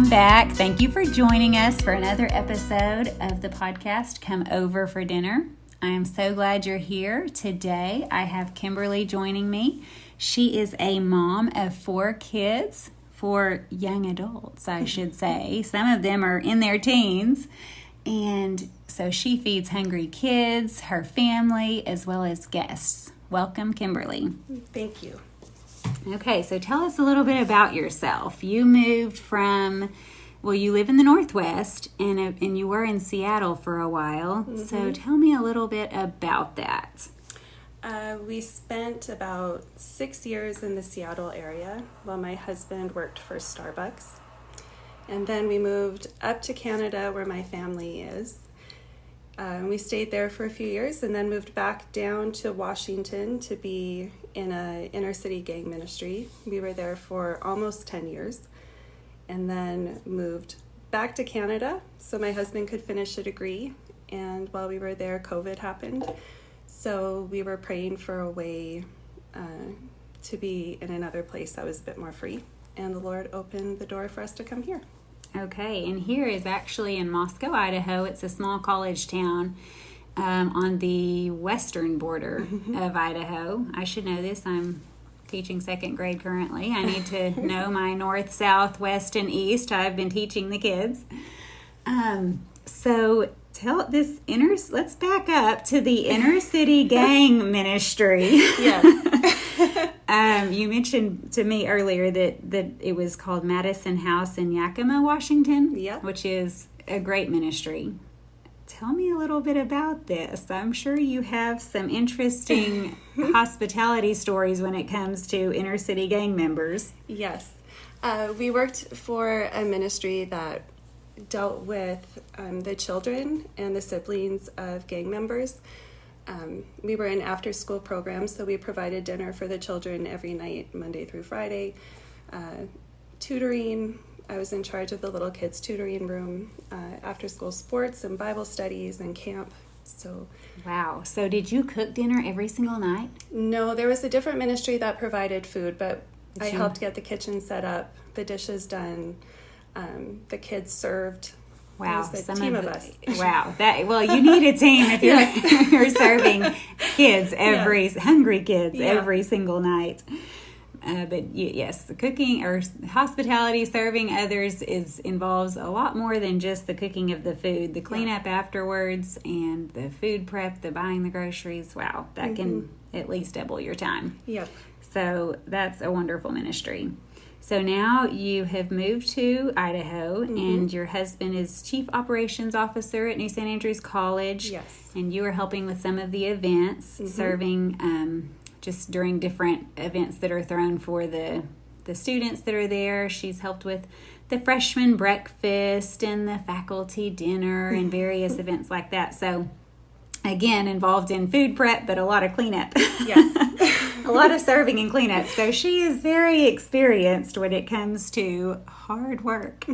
Welcome back. Thank you for joining us for another episode of the podcast, Come Over for Dinner. I am so glad you're here. Today, I have Kimberley joining me. She is a mom of 4 kids, 4 young adults, I should say. Some of them are in their teens. And so she feeds hungry kids, her family, as well as guests. Welcome, Kimberley. Thank you. Okay, so tell us a little bit about yourself. You moved from, you live in the Northwest, and you were in Seattle for a while. Mm-hmm. So tell me a little bit about that. We spent about 6 years in the Seattle area while my husband worked for Starbucks. And then we moved up to Canada where my family is. We stayed there for a few years and then moved back down to Washington to be in an inner city gang ministry. We were there for almost 10 years and then moved back to Canada so my husband could finish a degree. And while we were there, COVID happened. So we were praying for a way to be in another place that was a bit more free. And the Lord opened the door for us to come here. Okay, and here is actually in Moscow, Idaho. It's a small college town on the western border of Idaho. I should know this. I'm teaching 2nd grade currently. I need to know my north, south, west, and east. I've been teaching the kids. So let's back up to the inner city gang ministry. Yes. You mentioned to me earlier that it was called Madison House in Yakima, Washington, which is a great ministry. Tell me a little bit about this. I'm sure you have some interesting hospitality stories when it comes to inner city gang members. Yes. We worked for a ministry that dealt with the children and the siblings of gang members. We were in after-school programs, so we provided dinner for the children every night, Monday through Friday. Tutoring, I was in charge of the little kids' tutoring room, after-school sports and Bible studies and camp. Wow. So did you cook dinner every single night? No, there was a different ministry that provided food, but I helped get the kitchen set up, the dishes done, the kids served. Wow, team of us. Wow, you need a team if you're serving kids hungry kids every single night. But yes, the cooking or hospitality, serving others involves a lot more than just the cooking of the food. The cleanup afterwards and the food prep, the buying the groceries. Wow, that can at least double your time. Yep. So that's a wonderful ministry. So now you have moved to Idaho, and your husband is Chief Operations Officer at New St. Andrews College. Yes. And you are helping with some of the events, serving just during different events that are thrown for the students that are there. She's helped with the freshman breakfast and the faculty dinner and various events like that. So, again, involved in food prep, but a lot of cleanup. Yes. A lot of serving and cleanup. So she is very experienced when it comes to hard work.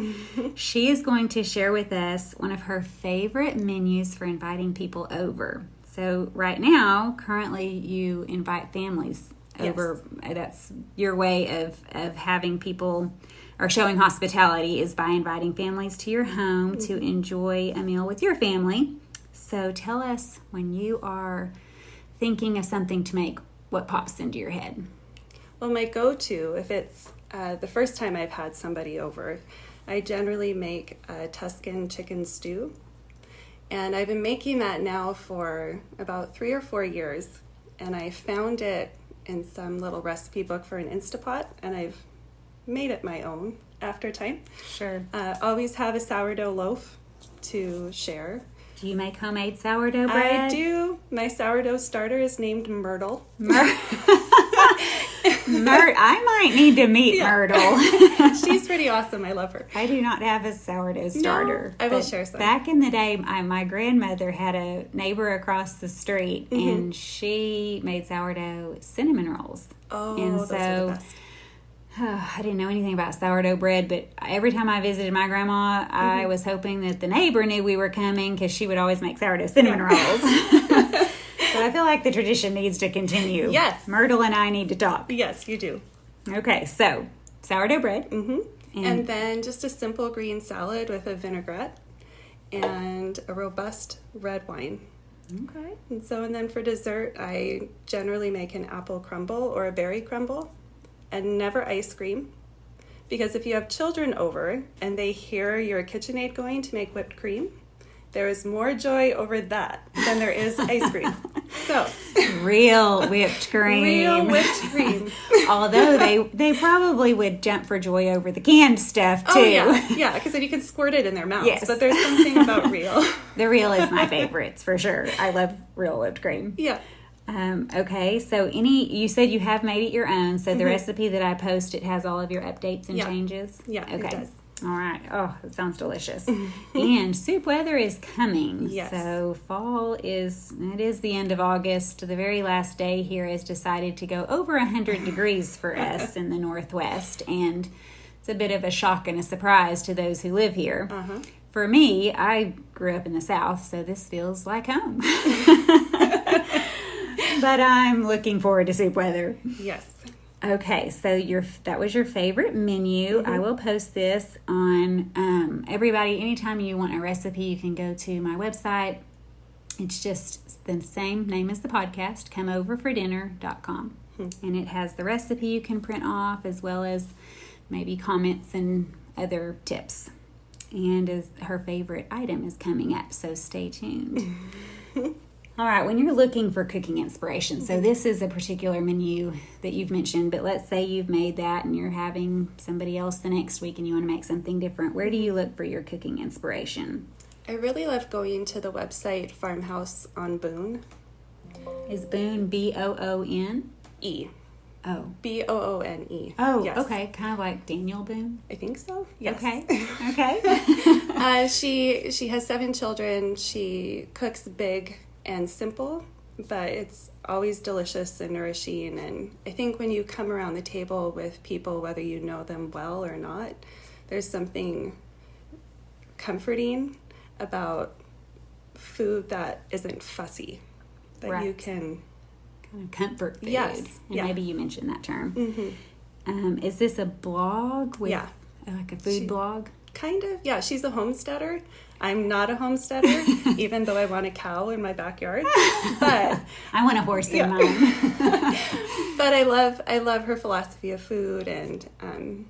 She is going to share with us one of her favorite menus for inviting people over. So right now, currently you invite families over. Yes. That's your way of having people or showing hospitality is by inviting families to your home to enjoy a meal with your family. So tell us when you are thinking of something to make, what pops into your head? Well, my go-to, if it's the first time I've had somebody over, I generally make a Tuscan Chicken Stew. And I've been making that now for about 3 or 4 years. And I found it in some little recipe book for an Instapot, and I've made it my own after time. Sure. Always have a sourdough loaf to share. Do you make homemade sourdough bread? I do. My sourdough starter is named Myrtle. I might need to meet Myrtle. She's pretty awesome. I love her. I do not have a sourdough starter. No, I will share some. Back in the day, my grandmother had a neighbor across the street, and she made sourdough cinnamon rolls. Oh, and those are the best. I didn't know anything about sourdough bread, but every time I visited my grandma, I was hoping that the neighbor knew we were coming because she would always make sourdough cinnamon rolls. So I feel like the tradition needs to continue. Yes. Myrtle and I need to talk. Yes, you do. Okay, so sourdough bread. And then just a simple green salad with a vinaigrette and a robust red wine. Okay. And then for dessert, I generally make an apple crumble or a berry crumble, and never ice cream. Because if you have children over and they hear your KitchenAid going to make whipped cream, there is more joy over that than there is ice cream. So, real whipped cream. Real whipped cream. Although they probably would jump for joy over the canned stuff too. Oh, yeah, because then you can squirt it in their mouths. Yes. But there's something about real. The real is my favorites for sure. I love real whipped cream. Yeah. Okay, so you said you have made it your own, so the recipe that I post, it has all of your updates and changes? Yeah, okay. It does. All right. Oh, it sounds delicious. And soup weather is coming. Yes. So fall it is the end of August. The very last day here has decided to go over 100 degrees for us in the Northwest. And it's a bit of a shock and a surprise to those who live here. Uh-huh. For me, I grew up in the South, so this feels like home. But I'm looking forward to soup weather. Yes. Okay, so that was your favorite menu. I will post this on everybody. Anytime you want a recipe, you can go to my website. It's just the same name as the podcast, comeoverfordinner.com. And it has the recipe you can print off, as well as maybe comments and other tips. And her favorite item is coming up, so stay tuned. All right, when you're looking for cooking inspiration, so this is a particular menu that you've mentioned, but let's say you've made that and you're having somebody else the next week and you want to make something different. Where do you look for your cooking inspiration? I really love going to the website Farmhouse on Boone. Is Boone B-O-O-N? E. Oh. B-O-O-N-E. Oh, yes. Okay. Kind of like Daniel Boone? I think so. Yes. Okay. She has 7 children. She cooks big and simple, but it's always delicious and nourishing. And I think when you come around the table with people, whether you know them well or not, there's something comforting about food that isn't fussy, that you can... Kind of comfort food. Yes. And maybe you mentioned that term. Mm-hmm. Is this a blog? With, like a food blog? Kind of. Yeah, she's a homesteader. I'm not a homesteader, even though I want a cow in my backyard. But I want a horse in mine. But I love her philosophy of food and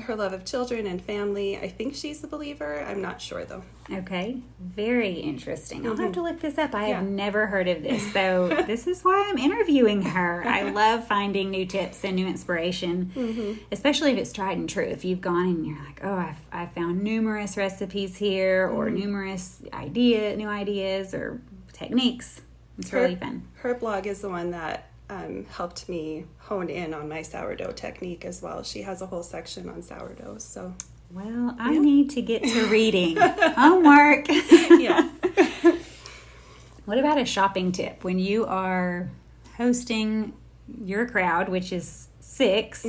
her love of children and family. I think she's a believer. I'm not sure, though. Okay. Very interesting. I'll have to look this up. I have Yeah. never heard of this. So this is why I'm interviewing her. I love finding new tips and new inspiration, especially if it's tried and true. If you've gone and you're like, oh, I found numerous recipes here or numerous new ideas or techniques. It's really fun. Her blog is the one that helped me hone in on my sourdough technique as well. She has a whole section on sourdough. So, well, I need to get to reading. Homework. Yeah. What about a shopping tip when you are hosting your crowd, which is 6,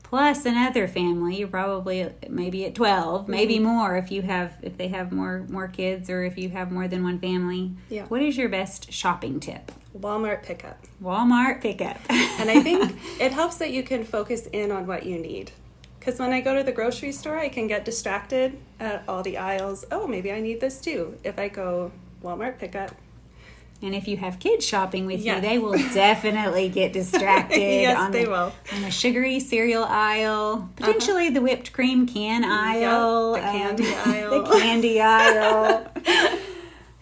plus another family? You're probably maybe at 12, maybe more if they have more kids, or if you have more than one family. Yeah. What is your best shopping tip? Walmart pickup. And I think it helps that you can focus in on what you need. Because when I go to the grocery store, I can get distracted at all the aisles. Oh, maybe I need this too. If I go Walmart pickup. And if you have kids shopping with you, Yes. they will definitely get distracted. Yes, they will. On the sugary cereal aisle, potentially the whipped cream can aisle. Yep, the candy aisle. The candy aisle.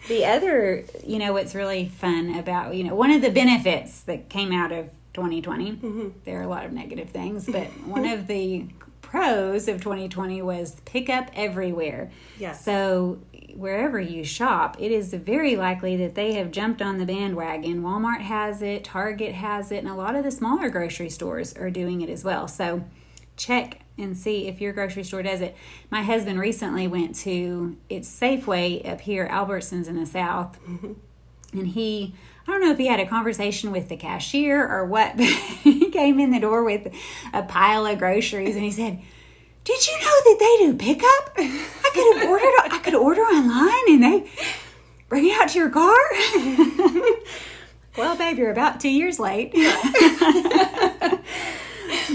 The other, what's really fun about, one of the benefits that came out of 2020, there are a lot of negative things, but one of the pros of 2020 was pick up everywhere. Yes. So wherever you shop, it is very likely that they have jumped on the bandwagon. Walmart has it, Target has it, and a lot of the smaller grocery stores are doing it as well. So check and see if your grocery store does it. My husband recently went to, it's Safeway up here, Albertsons in the South, and I don't know if he had a conversation with the cashier or what, but he came in the door with a pile of groceries and he said, "Did you know that they do pickup? I could order online and they bring it out to your car." Well, babe, you're about 2 years late.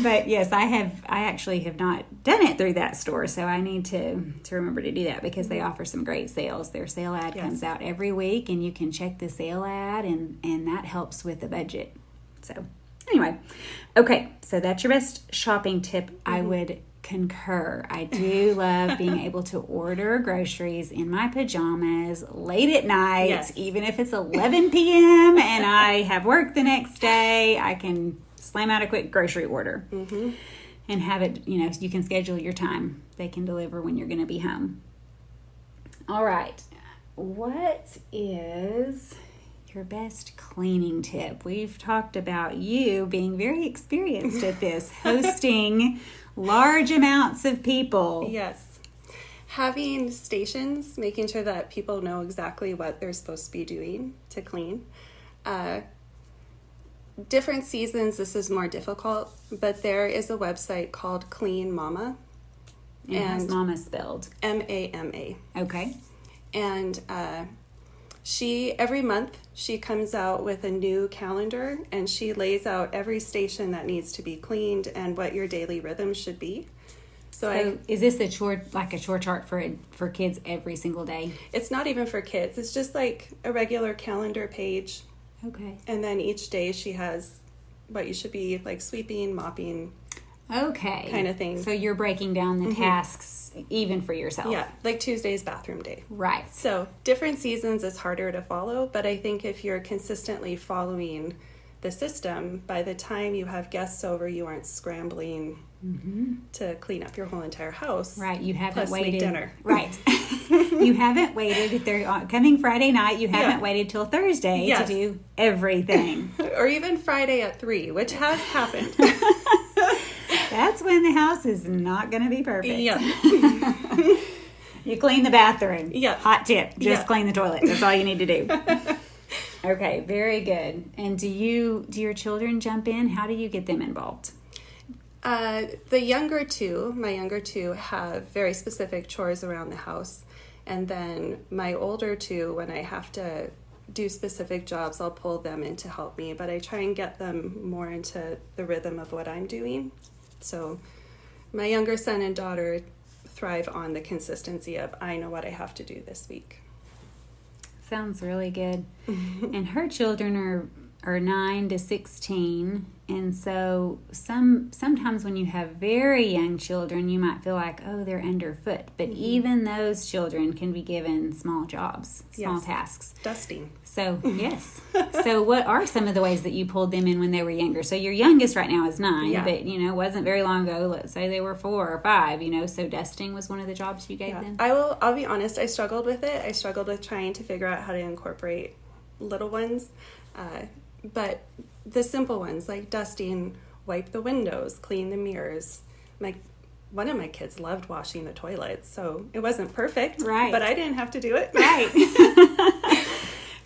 But yes, I actually have not done it through that store, so I need to remember to do that because they offer some great sales. Their sale ad comes out every week, and you can check the sale ad, and that helps with the budget. So anyway, okay, so that's your best shopping tip. I would concur. I do love being able to order groceries in my pajamas late at night, even if it's 11 p.m. and I have work the next day. I can slam out a quick grocery order and have it, you can schedule your time. They can deliver when you're going to be home. All right. What is your best cleaning tip? We've talked about you being very experienced at this, hosting large amounts of people. Yes. Having stations, making sure that people know exactly what they're supposed to be doing to clean. Different seasons, this is more difficult, but there is a website called Clean Mama. And how's Mama spelled? MAMA. Okay. And every month, she comes out with a new calendar, and she lays out every station that needs to be cleaned and what your daily rhythm should be. So is this a chore chart for kids every single day? It's not even for kids. It's just like a regular calendar page. Okay. And then each day she has what you should be like sweeping, mopping. Okay. Kind of thing. So you're breaking down the tasks even for yourself. Yeah, like Tuesday's bathroom day. Right. So different seasons is harder to follow, but I think if you're consistently following the system, by the time you have guests over, you aren't scrambling to clean up your whole entire house. Right. You haven't plus waited. Make dinner. Right. You haven't waited. If they're coming Friday night, you haven't waited till Thursday to do everything. Or even Friday at 3, which has happened. That's when the house is not going to be perfect. Yeah. You clean the bathroom. Yeah. Hot tip. Just clean the toilet. That's all you need to do. Okay, very good. And do your children jump in? How do you get them involved? My younger two have very specific chores around the house. And then my older two, when I have to do specific jobs, I'll pull them in to help me. But I try and get them more into the rhythm of what I'm doing. So my younger son and daughter thrive on the consistency of, I know what I have to do this week. Sounds really good. And her children are 9 to 16. And so sometimes when you have very young children, you might feel like, oh, they're underfoot. But even those children can be given small jobs, small tasks. Dusting. So, yes. So what are some of the ways that you pulled them in when they were younger? So your youngest right now is 9, but, it wasn't very long ago. Let's say they were 4 or 5, so dusting was one of the jobs you gave them? I'll be honest, I struggled with it. I struggled with trying to figure out how to incorporate little ones. But the simple ones like dusting, wipe the windows, clean the mirrors. One of my kids loved washing the toilets, so it wasn't perfect, right? But I didn't have to do it. Right.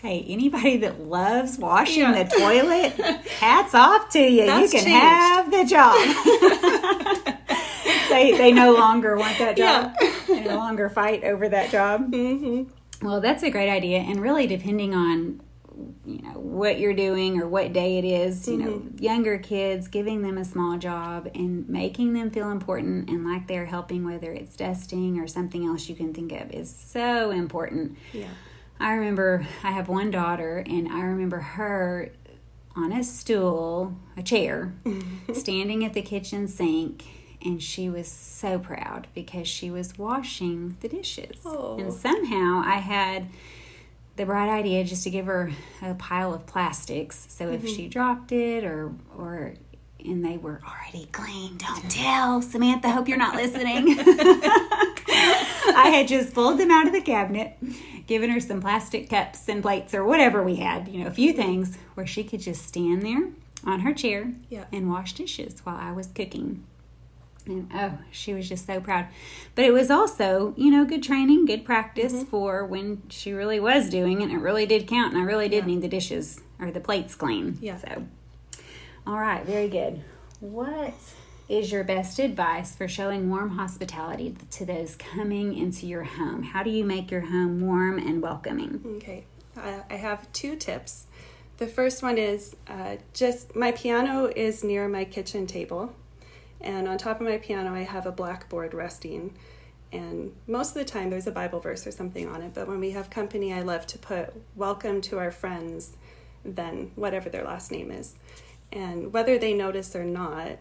Hey, anybody that loves washing the toilet, hats off to you. That's you can changed. have the job. They no longer want that job. Yeah. They no longer fight over that job. Mm-hmm. Well, that's a great idea, and really depending on what you're doing or what day it is, younger kids, giving them a small job and making them feel important and like they're helping, whether it's dusting or something else you can think of, is so important. Yeah. I remember I have one daughter, and I remember her on a stool, a chair, standing at the kitchen sink, and she was so proud because she was washing the dishes. Oh. And somehow I had the bright idea just to give her a pile of plastics, so if she dropped it and they were already clean, don't tell Samantha, hope you're not listening. I had just pulled them out of the cabinet, given her some plastic cups and plates or whatever we had, a few things where she could just stand there on her chair and wash dishes while I was cooking. And she was just so proud. But it was also, good training, good practice for when she really was doing it. And it really did count. And I really did need the dishes or the plates clean. Yeah. So, all right, very good. What is your best advice for showing warm hospitality to those coming into your home? How do you make your home warm and welcoming? Okay. I have 2 tips. The first one is just my piano is near my kitchen table. And on top of my piano, I have a blackboard resting. And most of the time, there's a Bible verse or something on it. But when we have company, I love to put welcome to our friends, then whatever their last name is. And whether they notice or not,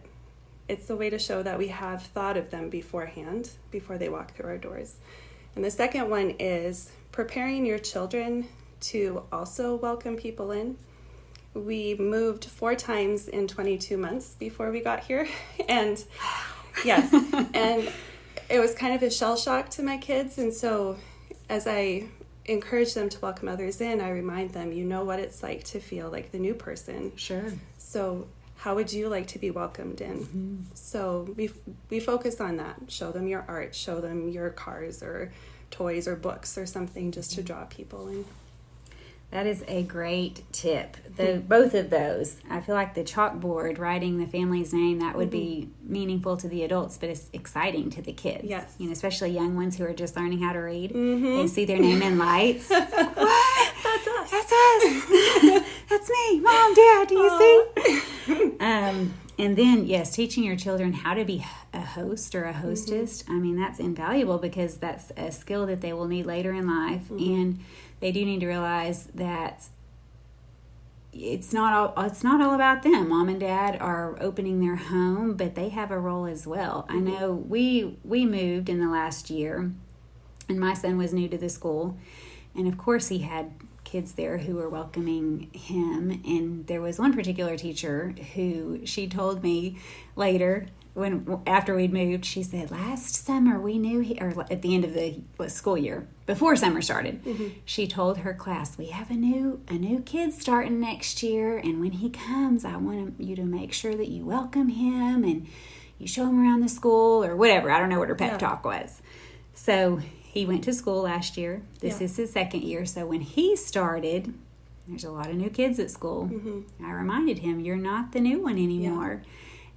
it's a way to show that we have thought of them beforehand, before they walk through our doors. And the second one is preparing your children to also welcome people in. We moved 4 times in 22 months before we got here. And yes, and it was kind of a shell shock to my kids. And so as I encourage them to welcome others in, I remind them, you know what it's like to feel like the new person. Sure. So how would you like to be welcomed in? Mm-hmm. So we focus on that. Show them your art, show them your cars or toys or books or something, just to draw people in. That is a great tip. Both of those. I feel like the chalkboard, writing the family's name, that would be meaningful to the adults, but it's exciting to the kids. Yes. You know, especially young ones who are just learning how to read. Mm-hmm. They see their name in lights. What? That's us. That's us. That's me. Mom, Dad, do you see? And then, yes, teaching your children how to be a host or a hostess. I mean, that's invaluable because that's a skill that they will need later in life. And they do need to realize that it's not all about them. Mom and Dad are opening their home, but they have a role as well. I know we moved in the last year, and my son was new to the school, and of course he had kids there who were welcoming him. And there was one particular teacher who she told me later, after we'd moved, she said, last summer we knew or at the end of the school year, before summer started, she told her class, we have a new kid starting next year, and when he comes, I want you to make sure that you welcome him and you show him around the school or whatever. I don't know what her pep talk was. So he went to school last year. This is his second year. So when he started, there's a lot of new kids at school. I reminded him, you're not the new one anymore.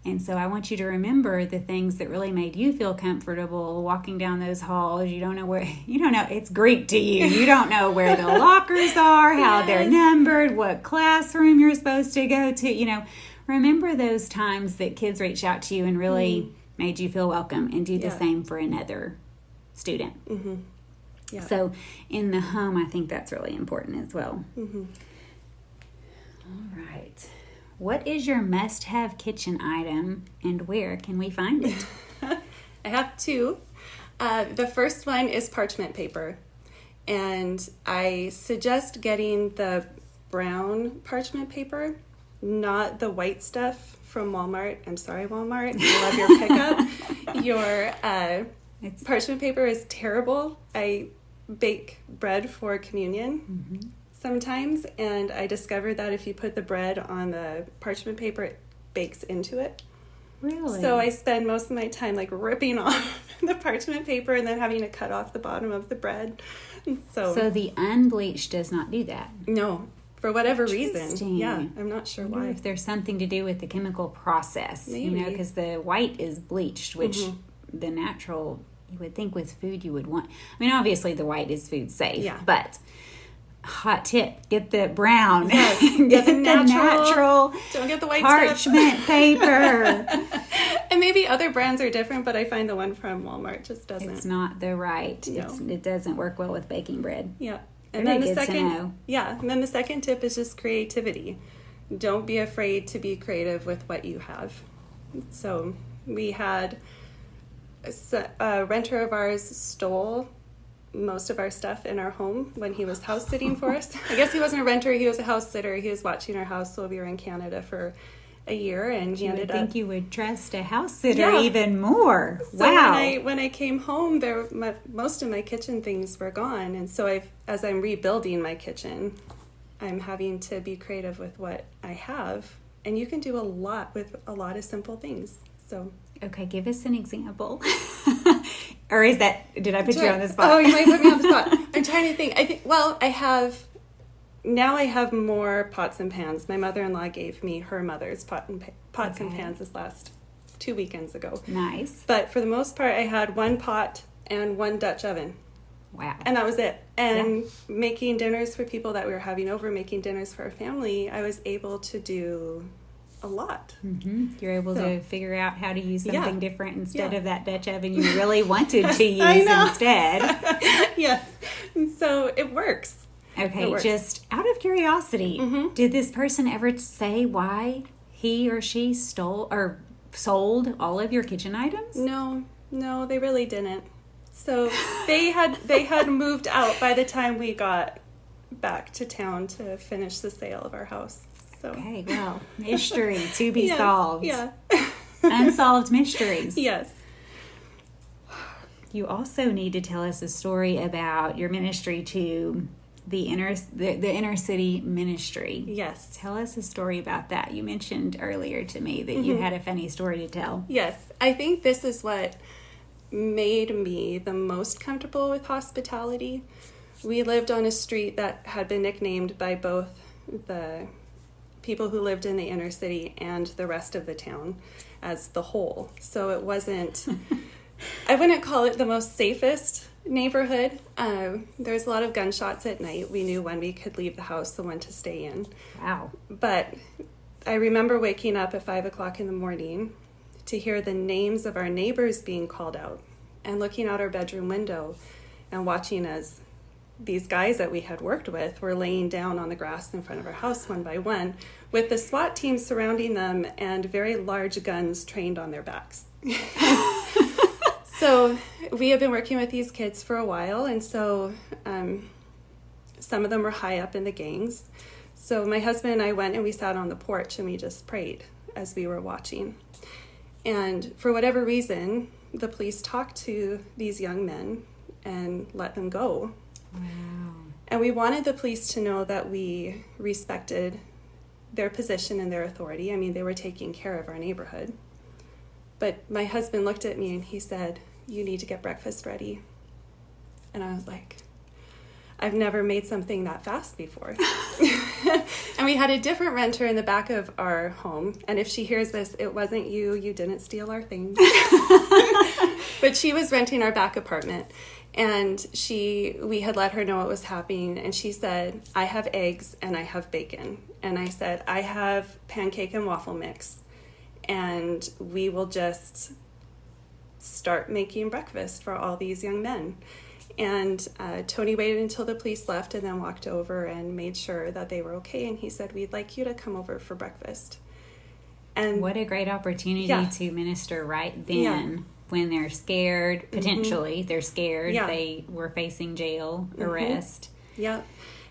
And so I want you to remember the things that really made you feel comfortable walking down those halls. You don't know, it's Greek to you. You don't know where the lockers are, how they're numbered, what classroom you're supposed to go to. Remember those times that kids reached out to you and really made you feel welcome, and do the same for another student. So in the home, I think that's really important as well. All right. What is your must-have kitchen item, and where can we find it? I have 2. The first one is parchment paper. And I suggest getting the brown parchment paper, not the white stuff from Walmart. I'm sorry, Walmart. I love your pickup. Your parchment paper is terrible. I bake bread for communion. Sometimes, and I discovered that if you put the bread on the parchment paper, it bakes into it. Really? So I spend most of my time ripping off the parchment paper and then having to cut off the bottom of the bread. So the unbleached does not do that? No, for whatever reason. Yeah, I'm not sure why. If there's something to do with the chemical process, maybe. Because the white is bleached, which the natural, you would think with food you would want. I mean, obviously the white is food safe, but hot tip, get the brown. Yes, get the natural. Don't get the white parchment paper. And maybe other brands are different, but I find the one from Walmart just doesn't. It's not the right. No. It doesn't work well with baking bread. Yeah. And then the second tip is just creativity. Don't be afraid to be creative with what you have. So we had a renter of ours stole most of our stuff in our home when he was house sitting for us. I guess he wasn't a renter, he was a house sitter. He was watching our house while we were in Canada for a year, and he ended up... I think you would trust a house sitter even more. So wow. When I came home, most of my kitchen things were gone, and so as I'm rebuilding my kitchen, I'm having to be creative with what I have, and you can do a lot with a lot of simple things. So okay, give us an example. Or did I put you on the spot? Oh, you might put me on the spot. I'm trying to think. I have more pots and pans. My mother-in-law gave me her mother's pots and pans this last 2 weekends ago. Nice. But for the most part, I had 1 pot and 1 Dutch oven. Wow. And that was it. And making dinners for people that we were having over, making dinners for our family, I was able to do a lot. You're able to figure out how to use something different instead of that Dutch oven you really wanted to use instead. Yes. And so it works. Okay, just out of curiosity, did this person ever say why he or she stole or sold all of your kitchen items? No, they really didn't. So they had moved out by the time we got back to town to finish the sale of our house. So. Okay, well, mystery to be solved. Yeah. Unsolved mysteries. Yes. You also need to tell us a story about your ministry to the inner city ministry. Yes. Tell us a story about that. You mentioned earlier to me that you had a funny story to tell. Yes. I think this is what made me the most comfortable with hospitality. We lived on a street that had been nicknamed by both the people who lived in the inner city and the rest of the town as the whole. So it wasn't, I wouldn't call it the most safest neighborhood. There's a lot of gunshots at night. We knew when we could leave the house and when to stay in. Wow. But I remember waking up at 5 o'clock in the morning to hear the names of our neighbors being called out and looking out our bedroom window and watching as these guys that we had worked with were laying down on the grass in front of our house one by one with the SWAT team surrounding them and very large guns trained on their backs. So we have been working with these kids for a while, and so some of them were high up in the gangs. So my husband and I went and we sat on the porch and we just prayed as we were watching. And for whatever reason, the police talked to these young men and let them go. Wow. And we wanted the police to know that we respected their position and their authority. I mean, they were taking care of our neighborhood. But my husband looked at me and he said, "You need to get breakfast ready." And I was like, I've never made something that fast before. And we had a different renter in the back of our home. And if she hears this, it wasn't you. You didn't steal our things. But she was renting our back apartment. And we had let her know what was happening. And she said, "I have eggs and I have bacon." And I said, "I have pancake and waffle mix. And we will just start making breakfast for all these young men." And Tony waited until the police left and then walked over and made sure that they were okay. And he said, "We'd like you to come over for breakfast." And what a great opportunity to minister right then. Yeah. When they're scared, potentially they're scared, Yeah. they were facing jail, arrest. Yeah.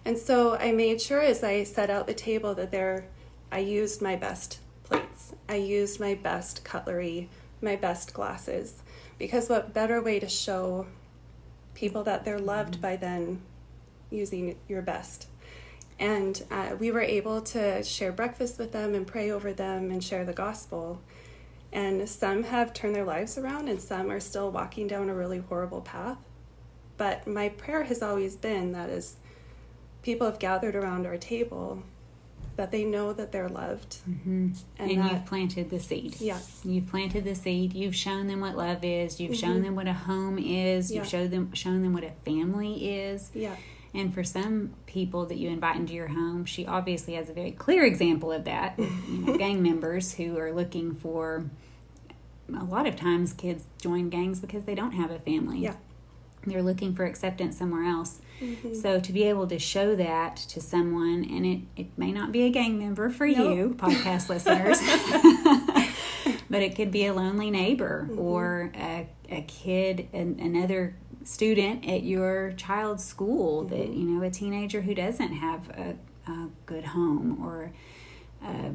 And so I made sure as I set out the table that I used my best plates. I used my best cutlery, my best glasses. Because what better way to show people that they're loved by than using your best. And we were able to share breakfast with them and pray over them and share the gospel. And some have turned their lives around and some are still walking down a really horrible path. But my prayer has always been that as people have gathered around our table, that they know that they're loved. Mm-hmm. And you've planted the seed. Yeah. You've planted the seed. You've shown them what love is. You've shown them what a home is. You've shown them what a family is. Yeah. And for some people that you invite into your home, she obviously has a very clear example of that. Gang members who are looking for, a lot of times kids join gangs because they don't have a family. Yeah. They're looking for acceptance somewhere else. Mm-hmm. So to be able to show that to someone, and it may not be a gang member for you, podcast listeners, but it could be a lonely neighbor or a kid, another student at your child's school that, a teenager who doesn't have a good home, or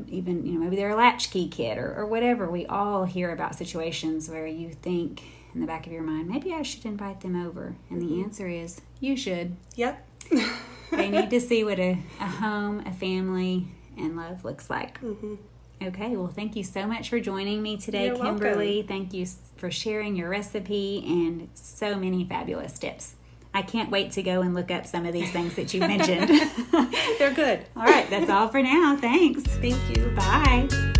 even, maybe they're a latchkey kid or whatever. We all hear about situations where you think in the back of your mind, maybe I should invite them over. And the answer is, you should. Yep. They need to see what a home, a family, and love looks like. Mm-hmm. Okay, well, thank you so much for joining me today, You're Kimberly. welcome. Thank you for sharing your recipe and so many fabulous tips. I can't wait to go and look up some of these things that you mentioned. They're good. All right, that's all for now. Thanks. Thank you. Bye.